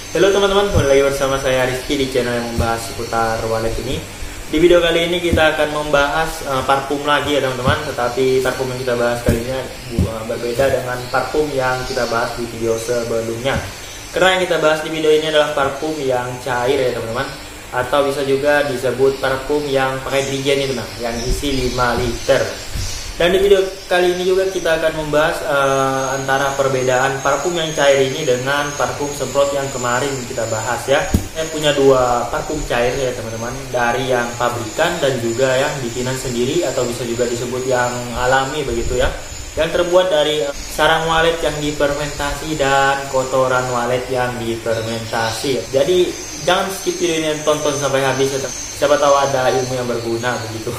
Halo teman-teman, kembali lagi bersama saya Rizky di channel yang membahas seputar wallet ini. Di video kali ini kita akan membahas parfum lagi ya teman-teman. Tetapi parfum yang kita bahas kali ini berbeda dengan parfum yang kita bahas di video sebelumnya. Karena yang kita bahas di video ini adalah parfum yang cair ya teman-teman, atau bisa juga disebut parfum yang pakai dirigen itu nah, yang isi 5 liter. Dan di video kali ini juga kita akan membahas antara perbedaan parfum yang cair ini dengan parfum semprot yang kemarin kita bahas ya. Saya punya dua parfum cair ya teman-teman, dari yang pabrikan dan juga yang bikinan sendiri atau bisa juga disebut yang alami begitu ya. Yang terbuat dari sarang walet yang difermentasi dan kotoran walet yang difermentasi. Jadi jangan skip video ini, tonton sampai habis ya. Siapa tahu ada ilmu yang berguna begitu.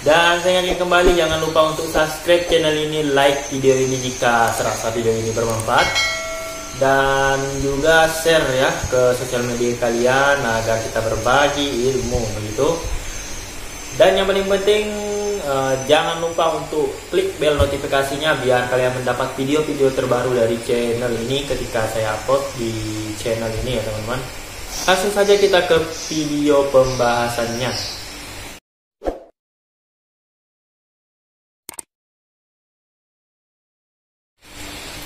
Dan saya ingin kembali, jangan lupa untuk subscribe channel ini, like video ini jika serasa video ini bermanfaat, dan juga share ya ke sosial media kalian agar kita berbagi ilmu begitu. Dan yang paling penting jangan lupa untuk klik bel notifikasinya biar kalian mendapat video-video terbaru dari channel ini ketika saya upload di channel ini ya teman-teman. Langsung saja kita ke video pembahasannya.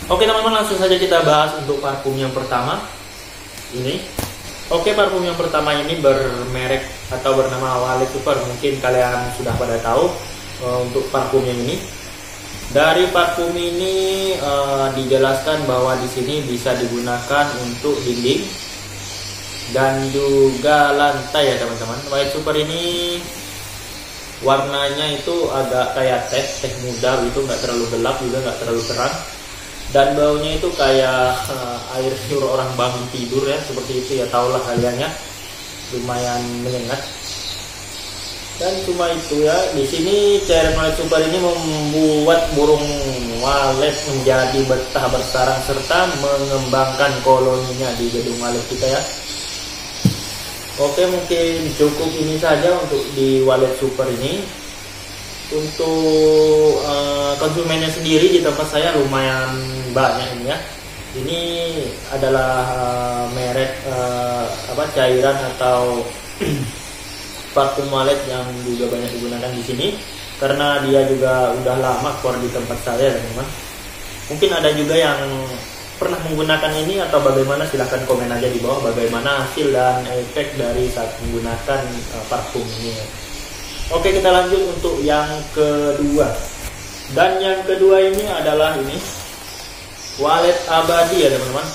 Oke teman-teman, langsung saja kita bahas untuk parfum yang pertama ini. Oke, parfum yang pertama ini bermerek atau bernama Wallet Super. Mungkin kalian sudah pada tahu untuk parfum yang ini. Dari parfum ini dijelaskan bahwa di sini bisa digunakan untuk dinding dan juga lantai ya teman-teman. Wallet Super ini warnanya itu agak kayak teh muda gitu, nggak terlalu gelap juga nggak terlalu terang. Dan baunya itu kayak air liur orang bangun tidur ya, seperti itu ya, tahulah kalian ya, lumayan menyengat. Dan cuma itu ya, di sini cairan Wallet Super ini membuat burung walet menjadi betah bersarang serta mengembangkan koloninya di gedung walet kita ya. Oke, mungkin cukup ini saja untuk di Wallet Super ini. Untuk konsumennya sendiri di tempat saya lumayan banyak ini ya. Ini adalah merek cairan atau parfum wallet yang juga banyak digunakan di sini karena dia juga udah lama keluar di tempat saya teman-teman. Mungkin ada juga yang pernah menggunakan ini atau bagaimana, silahkan komen aja di bawah bagaimana hasil dan efek dari saat menggunakan parfum ini ya. Oke, kita lanjut untuk yang kedua. Dan yang kedua ini adalah ini wallet abadi ya teman-teman.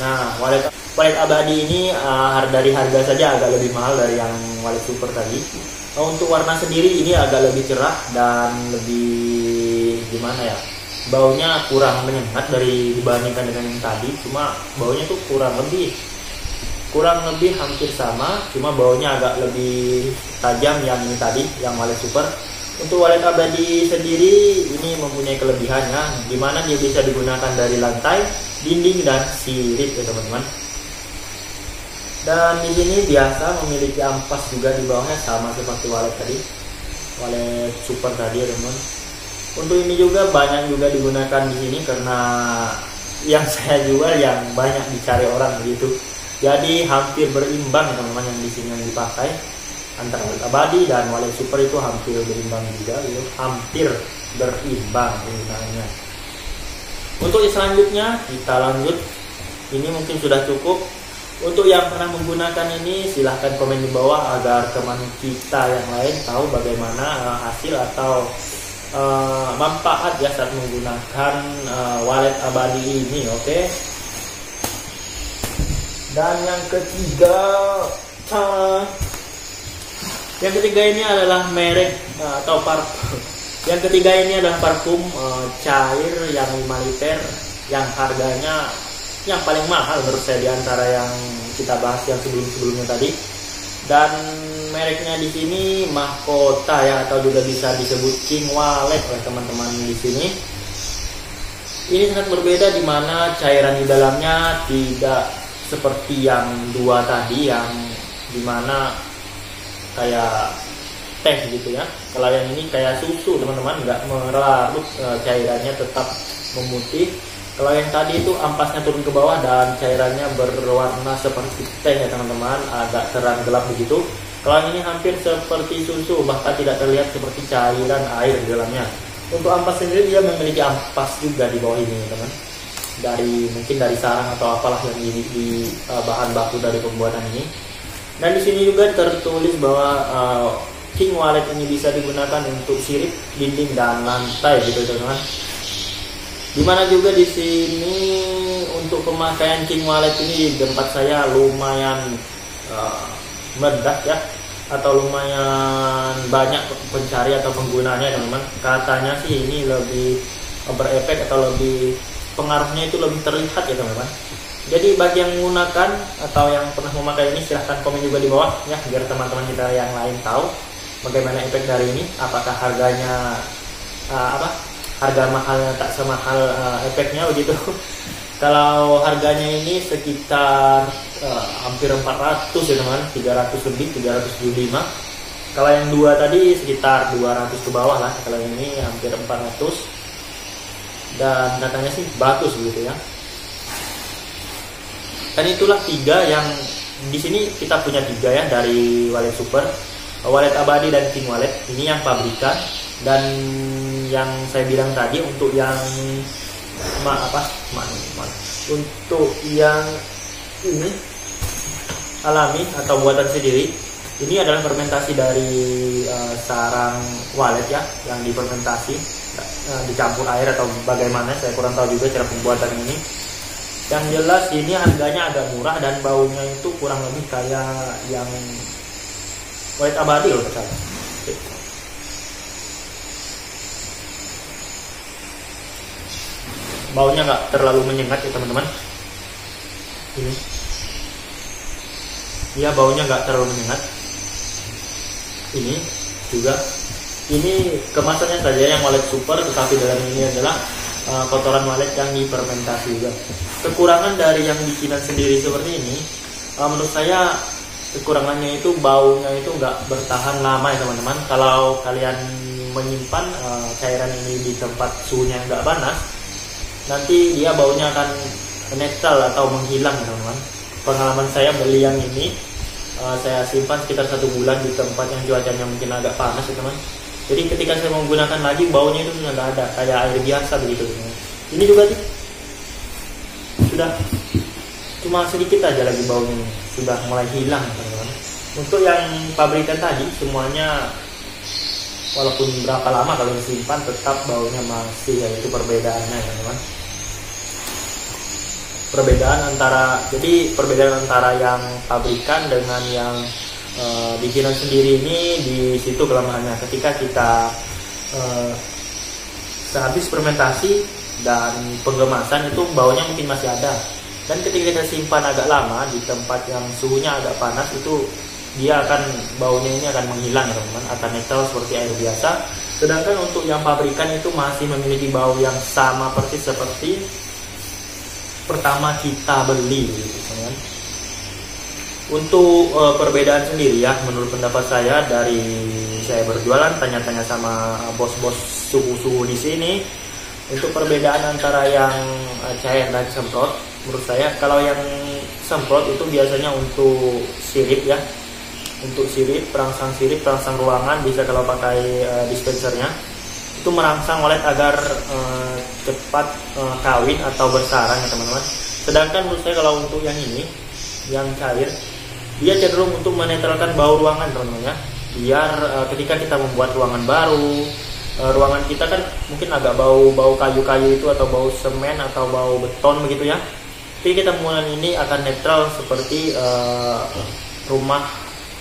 Nah, wallet abadi ini dari harga saja agak lebih mahal dari yang Wallet Super tadi. Untuk warna sendiri ini agak lebih cerah dan lebih gimana ya, baunya kurang menyengat dibandingkan dengan yang tadi. Cuma baunya tuh kurang lebih hampir sama, cuma baunya agak lebih tajam yang ini tadi, yang Wallet Super. Untuk Wallet abadi sendiri ini mempunyai kelebihannya, dimana dia bisa digunakan dari lantai, dinding, dan sirip ya teman-teman. Dan di sini biasa memiliki ampas juga di bawahnya, sama seperti wallet tadi, Wallet Super tadi ya teman-teman. Untuk ini juga banyak juga digunakan di sini karena yang saya jual yang banyak dicari orang gitu. Jadi hampir berimbang teman-teman yang di sini yang dipakai antara Wallet abadi dan Wallet Super itu hampir berimbang juga gitu. Hampir berimbang penggunaannya. Untuk yang selanjutnya kita lanjut. Ini mungkin sudah cukup. Untuk yang pernah menggunakan ini silahkan komen di bawah agar teman kita yang lain tahu bagaimana hasil atau manfaat ya saat menggunakan wallet abadi ini. Oke. Dan yang ketiga ini adalah merek atau parfum. Yang ketiga ini adalah parfum cair yang 5 liter yang harganya yang paling mahal menurut saya di antara yang kita bahas yang sebelumnya tadi. Dan mereknya di sini mahkota ya, atau juga bisa disebut King Wallet oleh teman-teman di sini. Ini sangat berbeda di mana cairan di dalamnya tidak seperti yang dua tadi yang dimana kayak teh gitu ya. Kalau yang ini kayak susu teman-teman, nggak melarut, cairannya tetap memutih. Kalau yang tadi itu ampasnya turun ke bawah dan cairannya berwarna seperti teh ya teman-teman, agak terang gelap begitu. Kalau ini hampir seperti susu, bahkan tidak terlihat seperti cairan air di dalamnya. Untuk ampas sendiri dia memiliki ampas juga di bawah ini teman, mungkin dari sarang atau apalah yang di bahan baku dari pembuatan ini. Dan di sini juga tertulis bahwa King Wallet ini bisa digunakan untuk sirip dinding dan lantai gitu teman-teman. Dimana juga di sini untuk pemakaian King Wallet ini di tempat saya lumayan meledak ya, atau lumayan banyak pencari atau penggunanya teman-teman. Katanya sih ini lebih berefek atau lebih pengaruhnya itu lebih terlihat ya teman-teman. Jadi bagi yang menggunakan atau yang pernah memakai ini silahkan komen juga di bawah ya, biar teman-teman kita yang lain tahu bagaimana efek dari ini. Apakah harganya harga mahalnya tak semahal efeknya begitu. Kalau harganya ini sekitar hampir 400 ya teman, 300 lebih, 375. Kalau yang dua tadi sekitar 200 ke bawah lah. Kalau ini hampir 400. Dan katanya sih bagus begitu ya. Dan itulah 3 yang di sini kita punya 3 ya dari Wallet Super, Wallet Abadi dan King Wallet. Ini yang pabrikan. Dan yang saya bilang tadi untuk yang untuk yang ini alami atau buatan sendiri, ini adalah fermentasi dari sarang wallet ya, yang difermentasi dicampur air atau bagaimana, saya kurang tahu juga cara pembuatan ini. Yang jelas ini harganya agak murah dan baunya itu kurang lebih kayak yang Wallet Abadi loh percaya. Baunya nggak terlalu menyengat ya teman-teman. Ini, ya baunya nggak terlalu menyengat. Ini juga, ini kemasannya saja yang Wallet Super, tetapi dalam ini adalah kotoran wallet yang difermentasi juga. Kekurangan dari yang bikinan sendiri seperti ini, menurut saya kekurangannya itu baunya itu nggak bertahan lama ya teman-teman. Kalau kalian menyimpan cairan ini di tempat suhunya nggak panas, nanti dia baunya akan netral atau menghilang teman-teman. Pengalaman saya beli yang ini, saya simpan sekitar 1 bulan di tempat yang cuacanya mungkin agak panas teman. Jadi ketika saya menggunakan lagi, baunya itu sudah nggak ada, kayak air biasa begitu teman. Ini juga sih sudah cuma sedikit aja lagi baunya, sudah mulai hilang teman-teman. Untuk yang pabrikan tadi semuanya, walaupun berapa lama kalau disimpan tetap baunya masih, ya itu perbedaannya teman-teman. Perbedaan antara yang pabrikan dengan yang bikinan sendiri ini di situ kelemahannya. Ketika kita sehabis fermentasi dan penggemasan itu baunya mungkin masih ada, dan ketika kita simpan agak lama di tempat yang suhunya agak panas, itu dia baunya ini akan menghilang teman-teman, akan netral seperti air biasa. Sedangkan untuk yang pabrikan itu masih memiliki bau yang sama persis seperti pertama kita beli gitu, teman. Untuk perbedaan sendiri ya, menurut pendapat saya, dari saya berjualan tanya-tanya sama bos-bos suhu-suhu di sini, untuk perbedaan antara yang cair dan semprot, menurut saya kalau yang semprot itu biasanya untuk sirip ya, untuk sirip, perangsang ruangan, bisa kalau pakai dispensernya itu merangsang wallet agar cepat kawin atau bersarang ya teman-teman. Sedangkan menurut saya kalau untuk yang ini, yang cair, dia cenderung untuk menetralkan bau ruangan teman-teman ya. Biar ketika kita membuat ruangan baru, ruangan kita kan mungkin agak bau kayu-kayu itu, atau bau semen atau bau beton begitu ya. Tapi kita menggunakan ini akan netral seperti rumah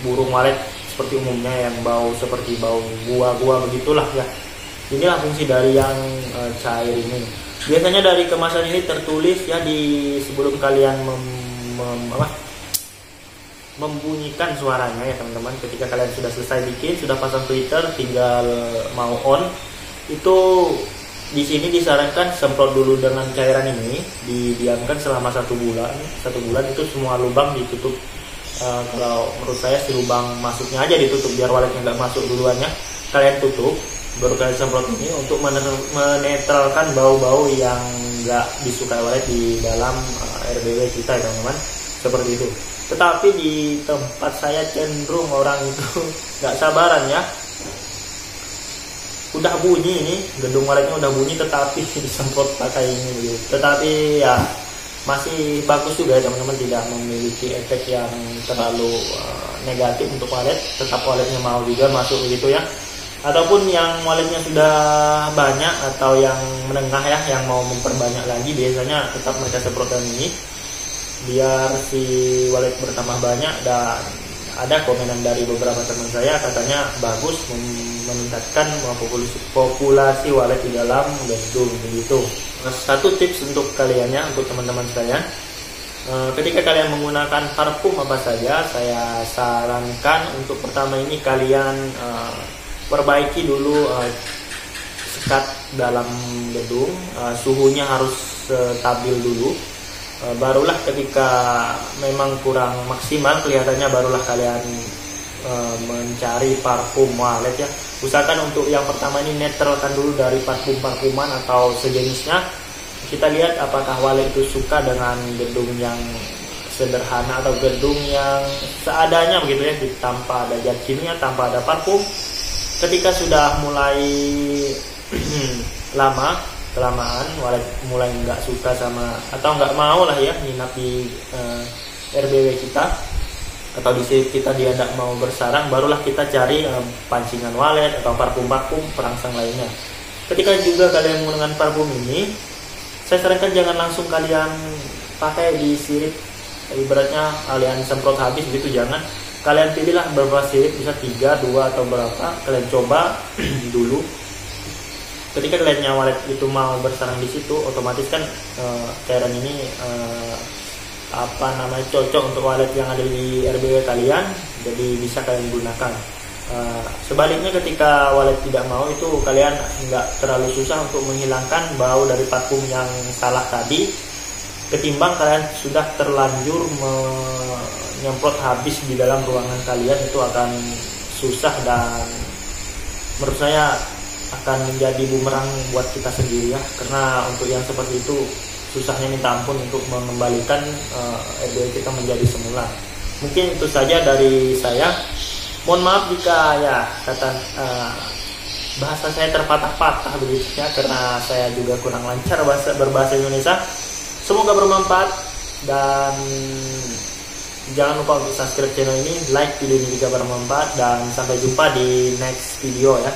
burung walet seperti umumnya yang bau seperti bau gua-gua begitulah ya. Inilah fungsi dari yang cair ini. Biasanya dari kemasan ini tertulis ya, sebelum kalian membunyikan suaranya ya teman-teman. Ketika kalian sudah selesai bikin, sudah pasang Twitter, tinggal mau on, itu di sini disarankan semprot dulu dengan cairan ini, didiamkan selama 1 bulan. 1 bulan itu semua lubang ditutup. Kalau menurut saya si lubang masuknya aja ditutup, biar walletnya nggak masuk duluannya. Kalian tutup, baru kalian semprot ini untuk menetralkan bau-bau yang nggak disukai wallet di dalam RBW kita ya teman-teman, seperti itu. Tetapi di tempat saya cenderung orang itu nggak sabaran ya, udah bunyi ini, gedung walletnya udah bunyi tetapi disemprot pakai ini gitu. Tetapi ya masih bagus juga ya teman-teman, tidak memiliki efek yang terlalu negatif untuk wallet. Tetap walletnya mau juga masuk begitu ya. Ataupun yang walletnya sudah banyak atau yang menengah ya, yang mau memperbanyak lagi, biasanya tetap mereka semprotkan ini biar si wallet bertambah banyak. Dan ada komenan dari beberapa teman saya, katanya bagus meningkatkan populasi wallet di dalam gedung begitu. Satu tips untuk kalian ya, untuk teman-teman saya, ketika kalian menggunakan parfum apa saja, saya sarankan untuk pertama ini kalian perbaiki dulu sekat dalam gedung, suhunya harus stabil dulu. Barulah ketika memang kurang maksimal kelihatannya, barulah kalian mencari parfum wallet ya. Usahakan untuk yang pertama ini netralkan dulu dari parfum-parfuman atau sejenisnya. Kita lihat apakah wallet itu suka dengan gedung yang sederhana atau gedung yang seadanya begitu ya, tanpa ada zat kimia, tanpa ada parfum. Ketika sudah mulai kelamaan wallet mulai nggak suka sama atau nggak mau lah ya nginap di RBW kita atau di sini kita, dia tidak mau bersarang, barulah kita cari pancingan wallet atau parfum-parfum perangsang lainnya. Ketika juga kalian menggunakan parfum ini, saya sarankan jangan langsung kalian pakai di sirip, ibaratnya kalian semprot habis gitu, jangan. Kalian pilihlah beberapa sirip, bisa 3, 2 atau berapa, kalian coba dulu. Ketika kalian wallet itu mau bersarang di situ, otomatis kan cairan ini cocok untuk wallet yang ada di RBW kalian, jadi bisa kalian gunakan. Sebaliknya ketika wallet tidak mau, itu kalian nggak terlalu susah untuk menghilangkan bau dari parfum yang salah tadi, ketimbang kalian sudah terlanjur menyemprot habis di dalam ruangan kalian. Itu akan susah dan menurut saya akan menjadi bumerang buat kita sendiri ya, karena untuk yang seperti itu susahnya minta ampun untuk mengembalikan RBW kita menjadi semula. Mungkin itu saja dari saya. Mohon maaf jika ya bahasa saya terpatah-patah begitu ya, karena saya juga kurang lancar berbahasa Indonesia. Semoga bermanfaat dan jangan lupa untuk subscribe channel ini, like video ini jika bermanfaat, dan sampai jumpa di next video ya.